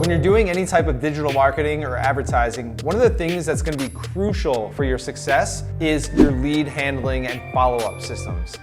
When you're doing any type of digital marketing or advertising, one of the things that's going to be crucial for your success is your lead handling and follow-up systems.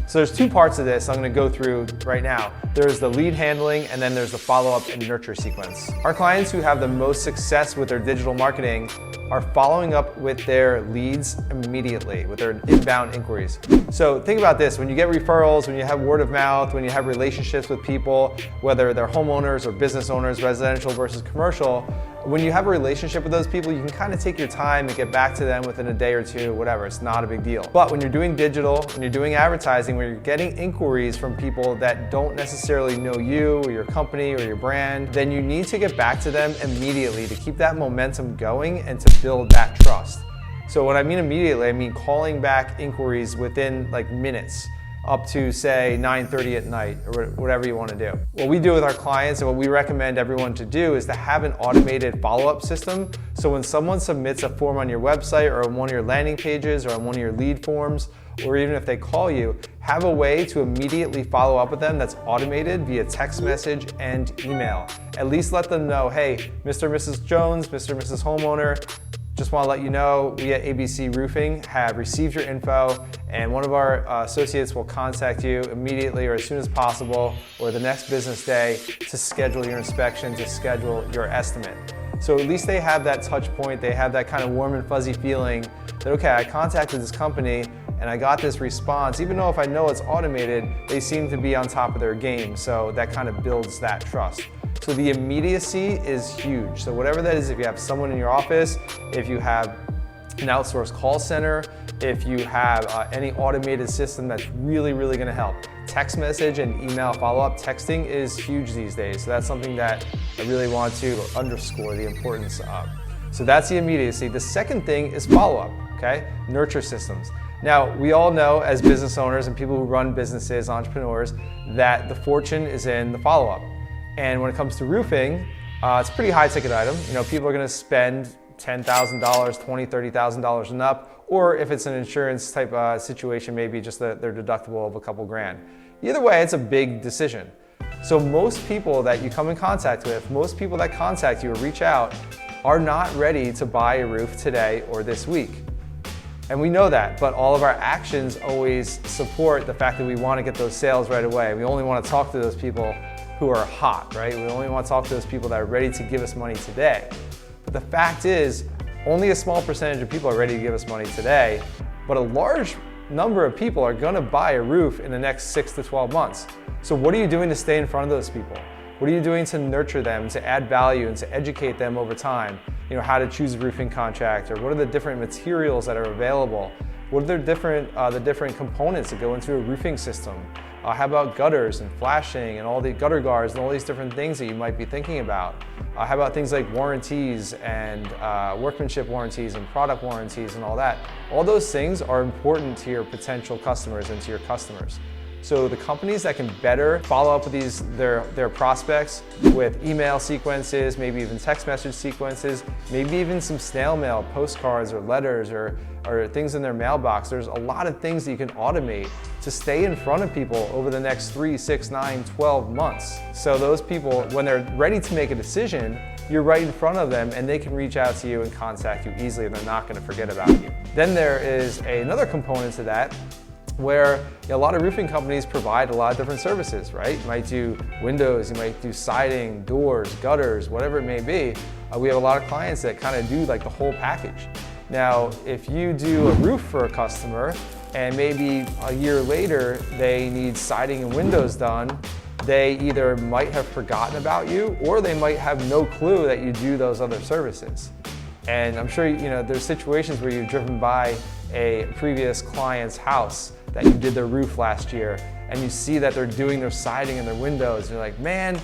So there's two parts of this I'm going to go through right now. There's the lead handling and then there's the follow-up and nurture sequence. Our clients who have the most success with their digital marketing are following up with their leads immediately, with their inbound inquiries. So think about this, when you get referrals, when you have word of mouth, when you have relationships with people, whether they're homeowners or business owners, residential versus commercial, when you have a relationship with those people, you can kind of take your time and get back to them within a day or two, whatever, it's not a big deal. But when you're doing digital, when you're doing advertising, where you're getting inquiries from people that don't necessarily know you or your company or your brand, then you need to get back to them immediately to keep that momentum going and to build that trust. So when I mean immediately, I mean calling back inquiries within like minutes, up to say 9:30 at night or whatever you want to do. What we do with our clients and what we recommend everyone to do is to have an automated follow-up system. So when someone submits a form on your website or on one of your landing pages or on one of your lead forms, or even if they call you, have a way to immediately follow up with them that's automated via text message and email. At least let them know, hey, Mr. and Mrs. Jones, Mr. and Mrs. Homeowner, just want to let you know, we at ABC Roofing have received your info and one of our associates will contact you immediately or as soon as possible or the next business day to schedule your inspection, to schedule your estimate. So at least they have that touch point, they have that kind of warm and fuzzy feeling that, okay, I contacted this company and I got this response. Even though if I know it's automated, they seem to be on top of their game. So that kind of builds that trust. So the immediacy is huge. So whatever that is, if you have someone in your office, if you have an outsourced call center, if you have any automated system that's really gonna help. Text message and email follow-up, texting is huge these days. So that's something that I really want to underscore the importance of. So that's the immediacy. The second thing is follow-up, okay? Nurture systems. Now, we all know as business owners and people who run businesses, entrepreneurs, that the fortune is in the follow-up. And when it comes to roofing, it's a pretty high ticket item. You know, people are gonna spend $10,000, $20,000, $30,000 and up, or if it's an insurance type situation, maybe just their deductible of a couple grand. Either way, it's a big decision. So most people that you come in contact with, most people that contact you or reach out are not ready to buy a roof today or this week. And we know that, but all of our actions always support the fact that we want to get those sales right away. We only want to talk to those people who are hot, right? We only want to talk to those people that are ready to give us money today. But the fact is, only a small percentage of people are ready to give us money today, but a large number of people are going to buy a roof in the next 6 to 12 months. So what are you doing to stay in front of those people? What are you doing to nurture them, to add value and to educate them over time? You know, how to choose a roofing contractor, what are the different materials that are available? What are the different components that go into a roofing system? How about gutters and flashing and all the gutter guards and all these different things that you might be thinking about? How about things like warranties and workmanship warranties and product warranties and all that? All those things are important to your potential customers and to your customers. So the companies that can better follow up with their prospects with email sequences, maybe even text message sequences, maybe even some snail mail, postcards or letters or things in their mailbox. There's a lot of things that you can automate to stay in front of people over the next 3, 6, 9, 12 months. So those people, when they're ready to make a decision, you're right in front of them and they can reach out to you and contact you easily and they're not going to forget about you. Then there is another component to that, where a lot of roofing companies provide a lot of different services, right? You might do windows, you might do siding, doors, gutters, whatever it may be. We have a lot of clients that kind of do like the whole package. Now, if you do a roof for a customer and maybe a year later they need siding and windows done, they either might have forgotten about you or they might have no clue that you do those other services. And I'm sure there's situations where you've driven by a previous client's house that you did their roof last year and you see that they're doing their siding and their windows and you're like, man,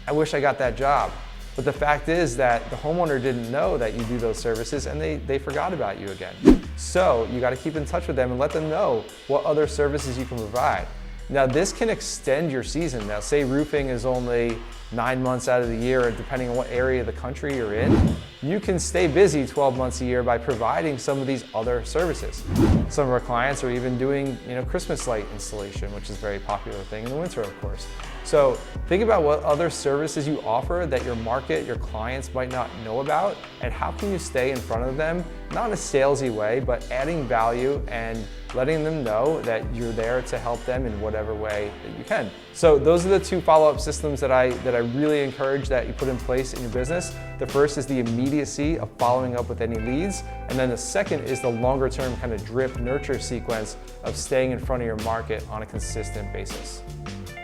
I wish I got that job. But the fact is that the homeowner didn't know that you do those services and they forgot about you again. So you got to keep in touch with them and let them know what other services you can provide. Now this can extend your season. Now say roofing is only 9 months out of the year, depending on what area of the country you're in. you can stay busy 12 months a year by providing some of these other services. Some of our clients are even doing, Christmas light installation, which is a very popular thing in the winter, of course. So think about what other services you offer that your market, your clients might not know about, and how can you stay in front of them, not in a salesy way, but adding value and letting them know that you're there to help them in whatever way that you can. So those are the two follow-up systems that I really encourage that you put in place in your business. The first is the immediacy of following up with any leads, and then the second is the longer-term kind of drip nurture sequence of staying in front of your market on a consistent basis.